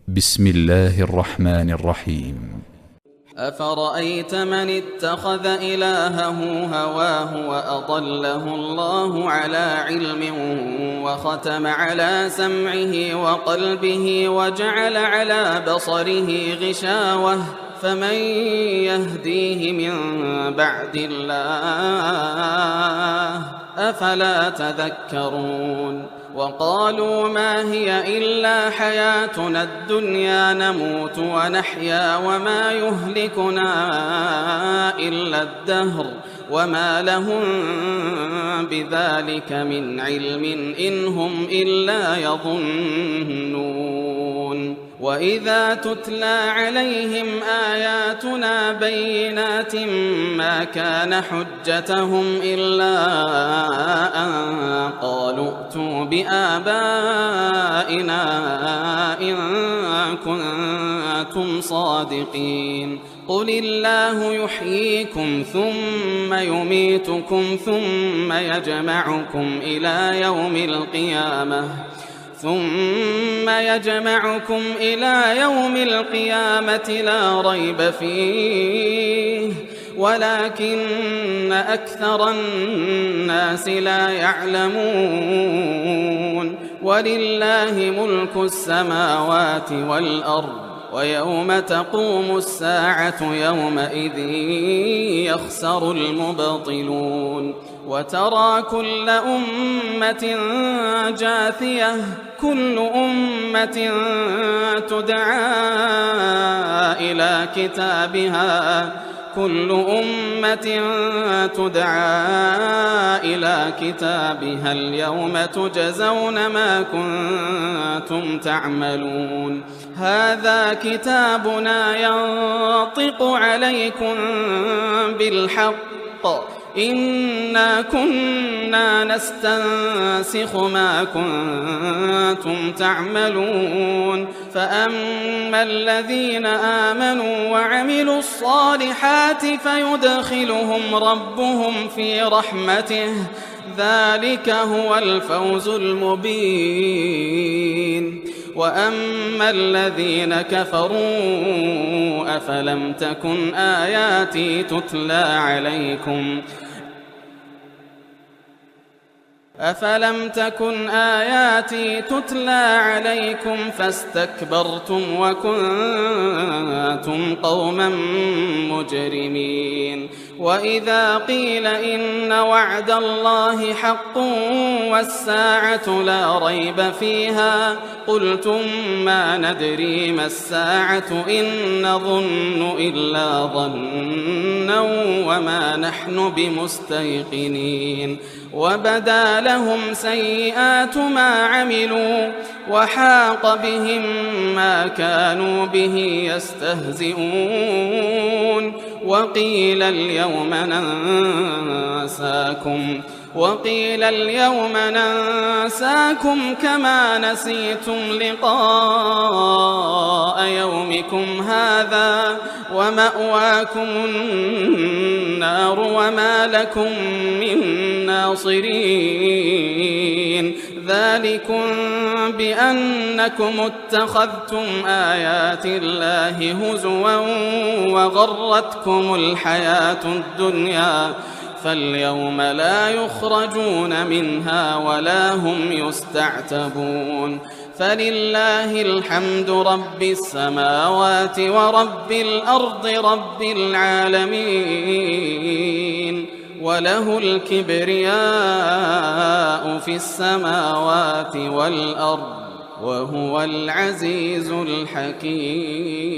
بسم الله الرحمن الرحيم. أفرأيت من اتخذ إلهه هواه وأضله الله على علم وختم على سمعه وقلبه وجعل على بصره غشاوة فمن يهديه من بعد الله أفلا تذكرون وقالوا ما هي إلا حياتنا الدنيا نموت ونحيا وما يهلكنا إلا الدهر وما لهم بذلك من علم إن هم إلا يظنون وإذا تتلى عليهم آياتنا بينات ما كان حجتهم إلا أن قالوا ائتوا بآبائنا إن كنتم صادقين قل الله يحييكم ثم يميتكم ثم يجمعكم إلى يوم القيامة لا ريب فيه ولكن أكثر الناس لا يعلمون ولله ملك السماوات والأرض ويوم تقوم الساعة يومئذ يخسر المبطلون وترى كل أمة جاثية كل أمة تدعى إلى كتابها اليوم تجزون ما كنتم تعملون هذا كتابنا ينطق عليكم بالحق إنا كنا نستنسخ ما كنتم تعملون فأما الذين آمنوا وعملوا الصالحات فيدخلهم ربهم في رحمته ذلك هو الفوز المبين وأما الذين كفروا أفلم تكن آياتي تتلى عليكم فاستكبرتم وكنتم قوما مجرمين وإذا قيل إن وعد الله حق والساعة لا ريب فيها قلتم ما ندري ما الساعة إن نظن إلا ظنا وما نحن بمستيقنين وبدا لهم سيئات ما عملوا وحاق بهم ما كانوا به يستهزئون وقيل اليوم ننساكم كما نسيتم لقاء يومكم هذا ومأواكم النار وما لكم من ناصرين ذلكم بأنكم اتخذتم آيات الله هزوا وغرتكم الحياة الدنيا فاليوم لا يخرجون منها ولا هم يستعتبون فلله الحمد رب السماوات ورب الأرض رب العالمين وله الكبرياء في السماوات والأرض وهو العزيز الحكيم.